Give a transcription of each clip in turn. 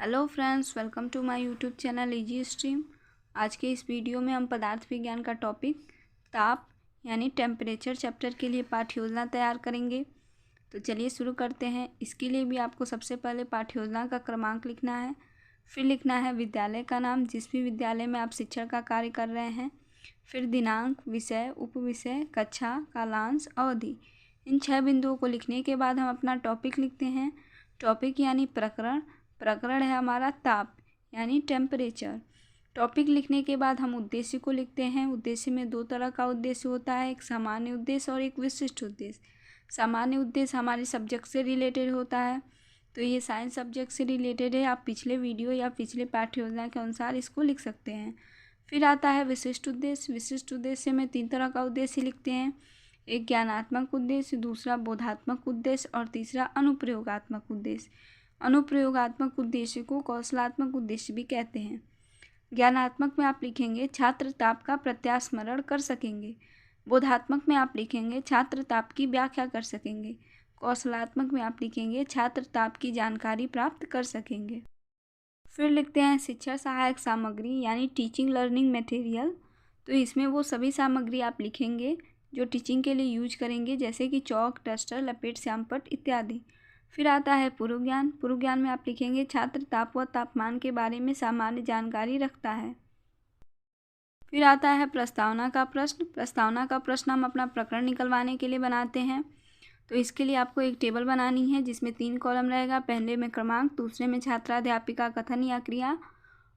Hello friends, welcome to my YouTube channel easy stream. आज के इस वीडियो में हम पदार्थ विज्ञान का टॉपिक ताप यानी टेम्परेचर चैप्टर के लिए पाठ्य योजना तैयार करेंगे। तो चलिए शुरू करते हैं। इसके लिए भी आपको सबसे पहले पाठ्य योजना का क्रमांक लिखना है, फिर लिखना है विद्यालय का नाम, जिस भी विद्यालय में आप शिक्षण का कार्य कर रहे हैं, फिर दिनांक, विषय, उपविषय, कक्षा, कालांश, अवधि। इन 6 बिंदुओं को लिखने के बाद हम अपना टॉपिक लिखते हैं। टॉपिक यानी प्रकरण है हमारा ताप यानी टेम्परेचर। टॉपिक लिखने के बाद हम उद्देश्य को लिखते हैं। उद्देश्य में 2 तरह का उद्देश्य होता है, एक सामान्य उद्देश्य और एक विशिष्ट उद्देश्य। सामान्य उद्देश्य हमारे सब्जेक्ट से रिलेटेड होता है, तो ये साइंस सब्जेक्ट से रिलेटेड है। आप पिछले वीडियो या पिछले पाठ्य योजना के अनुसार इसको लिख सकते हैं। फिर आता है विशिष्ट उद्देश्य। विशिष्ट उद्देश्य में 3 तरह का उद्देश्य लिखते हैं, एक ज्ञानात्मक उद्देश्य, दूसरा बोधात्मक उद्देश्य और तीसरा अनुप्रयोगात्मक उद्देश्य। अनुप्रयोगात्मक उद्देश्य को कौशलात्मक उद्देश्य भी कहते हैं। ज्ञानात्मक में आप लिखेंगे छात्र ताप का प्रत्यास्मरण कर सकेंगे। बोधात्मक में आप लिखेंगे छात्र ताप की व्याख्या कर सकेंगे। कौशलात्मक में आप लिखेंगे छात्र ताप की जानकारी प्राप्त कर सकेंगे। फिर लिखते हैं शिक्षा सहायक सामग्री यानी टीचिंग लर्निंग मटेरियल। तो इसमें वो सभी सामग्री आप लिखेंगे जो टीचिंग के लिए यूज करेंगे, जैसे कि चौक, डस्टर, लपेट, श्यामपट्ट इत्यादि। फिर आता है पूर्व ज्ञान। पूर्व ज्ञान में आप लिखेंगे छात्र ताप व तापमान के बारे में सामान्य जानकारी रखता है। फिर आता है प्रस्तावना का प्रश्न। प्रस्तावना का प्रश्न हम अपना प्रकरण निकलवाने के लिए बनाते हैं। तो इसके लिए आपको एक टेबल बनानी है जिसमें 3 कॉलम रहेगा। पहले में क्रमांक, दूसरे में छात्राध्यापिका कथन या क्रिया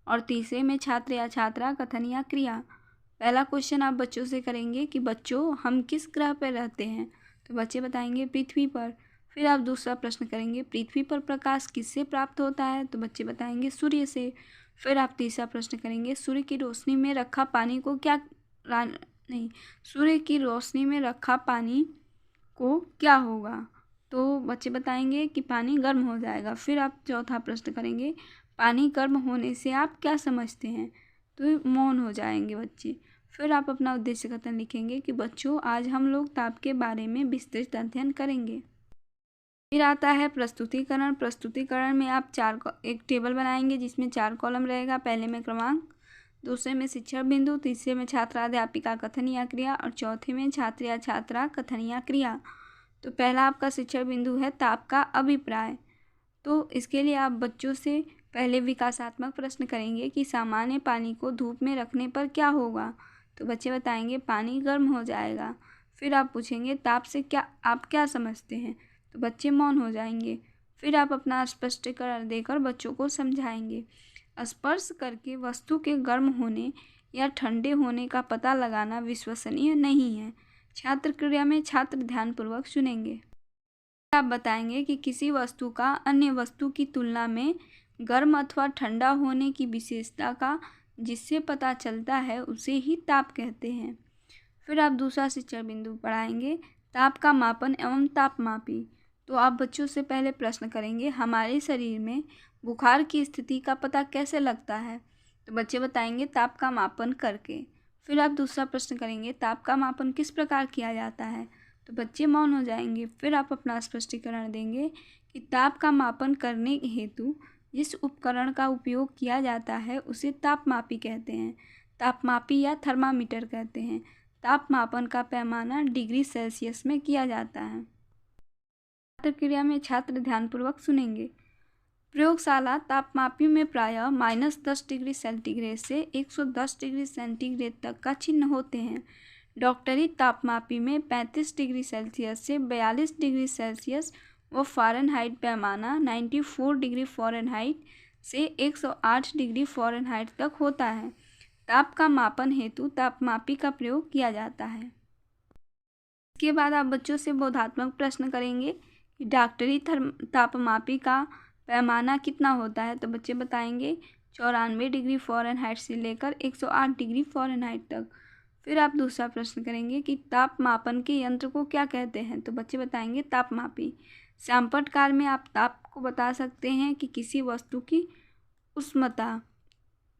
और तीसरे में छात्र या छात्रा कथन या क्रिया। पहला क्वेश्चन आप बच्चों से करेंगे कि बच्चों हम किस ग्रह पर रहते हैं, तो बच्चे बताएंगे पृथ्वी पर। फिर आप दूसरा प्रश्न करेंगे पृथ्वी पर प्रकाश किससे प्राप्त होता है, तो बच्चे बताएंगे सूर्य से। फिर आप तीसरा प्रश्न करेंगे सूर्य की रोशनी में रखा पानी को सूर्य की रोशनी में रखा पानी को क्या होगा, तो बच्चे बताएंगे कि पानी गर्म हो जाएगा। फिर आप चौथा प्रश्न करेंगे पानी गर्म होने से आप क्या समझते हैं, तो मौन हो जाएंगे बच्चे। फिर आप अपना उद्देश्य कथन लिखेंगे कि बच्चों आज हम लोग ताप के बारे में विस्तृत अध्ययन करेंगे। फिर आता है प्रस्तुतिकरण। प्रस्तुतिकरण में आप एक टेबल बनाएंगे जिसमें 4 कॉलम रहेगा। पहले में क्रमांक, दूसरे में शिक्षण बिंदु, तीसरे में छात्राध्यापिका कथन या क्रिया और चौथे में छात्र या छात्रा कथन या क्रिया। तो पहला आपका शिक्षण बिंदु है ताप का अभिप्राय। तो इसके लिए आप बच्चों से पहले विकासात्मक प्रश्न करेंगे कि सामान्य पानी को धूप में रखने पर क्या होगा, तो बच्चे बताएंगे पानी गर्म हो जाएगा। फिर आप पूछेंगे ताप से आप क्या समझते हैं, तो बच्चे मौन हो जाएंगे। फिर आप अपना स्पष्टीकरण देकर बच्चों को समझाएंगे। स्पर्श करके वस्तु के गर्म होने या ठंडे होने का पता लगाना विश्वसनीय नहीं है। छात्र क्रिया में छात्र ध्यानपूर्वक सुनेंगे। आप बताएंगे कि किसी वस्तु का अन्य वस्तु की तुलना में गर्म अथवा ठंडा होने की विशेषता का जिससे पता चलता है उसे ही ताप कहते हैं। फिर आप दूसरा शिक्षण बिंदु पढ़ाएंगे ताप का मापन एवं तापमापी। तो आप बच्चों से पहले प्रश्न करेंगे हमारे शरीर में बुखार की स्थिति का पता कैसे लगता है, तो बच्चे बताएंगे ताप का मापन करके। फिर आप दूसरा प्रश्न करेंगे ताप का मापन किस प्रकार किया जाता है, तो बच्चे मौन हो जाएंगे। फिर आप अपना स्पष्टीकरण देंगे कि ताप का मापन करने हेतु जिस उपकरण का उपयोग किया जाता है उसे तापमापी कहते हैं। तापमापी या थर्मामीटर कहते हैं। ताप मापन का पैमाना डिग्री सेल्सियस में किया जाता है। छात्र क्रिया में छात्र ध्यानपूर्वक सुनेंगे। प्रयोगशाला तापमापी में प्रायः -10 डिग्री सेंटीग्रेड से 110 डिग्री सेंटीग्रेड तक का चिन्ह होते हैं। डॉक्टरी तापमापी में 35 डिग्री सेल्सियस से 42 डिग्री सेल्सियस व फ़ारेनहाइट पैमाना 94 डिग्री फ़ारेनहाइट से 108 डिग्री फ़ारेनहाइट तक होता है। ताप का मापन हेतु तापमापी का प्रयोग किया जाता है। इसके बाद आप बच्चों से बोधात्मक प्रश्न करेंगे कि डॉक्टरी तापमापी का पैमाना कितना होता है, तो बच्चे बताएंगे 94 डिग्री फ़ारेनहाइट से लेकर 108 डिग्री फ़ारेनहाइट तक। फिर आप दूसरा प्रश्न करेंगे कि ताप मापन के यंत्र को क्या कहते हैं, तो बच्चे बताएंगे तापमापी। श्यामपट्ट काल में आप ताप को बता सकते हैं कि किसी वस्तु की उष्णता।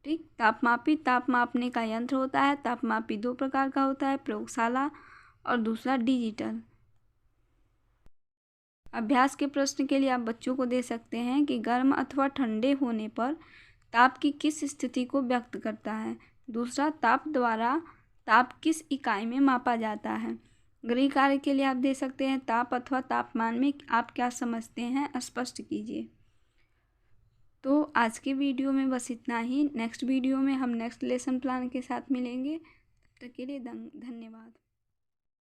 ठीक, तापमापी ताप मापने का यंत्र होता है। तापमापी 2 प्रकार का होता है, प्रयोगशाला और दूसरा डिजिटल। अभ्यास के प्रश्न के लिए आप बच्चों को दे सकते हैं कि गर्म अथवा ठंडे होने पर ताप की किस स्थिति को व्यक्त करता है। दूसरा, ताप द्वारा ताप किस इकाई में मापा जाता है। गृह कार्य के लिए आप दे सकते हैं ताप अथवा तापमान में आप क्या समझते हैं, स्पष्ट कीजिए। तो आज के वीडियो में बस इतना ही। नेक्स्ट वीडियो में हम नेक्स्ट लेसन प्लान के साथ मिलेंगे। तब तक के लिए धन्यवाद।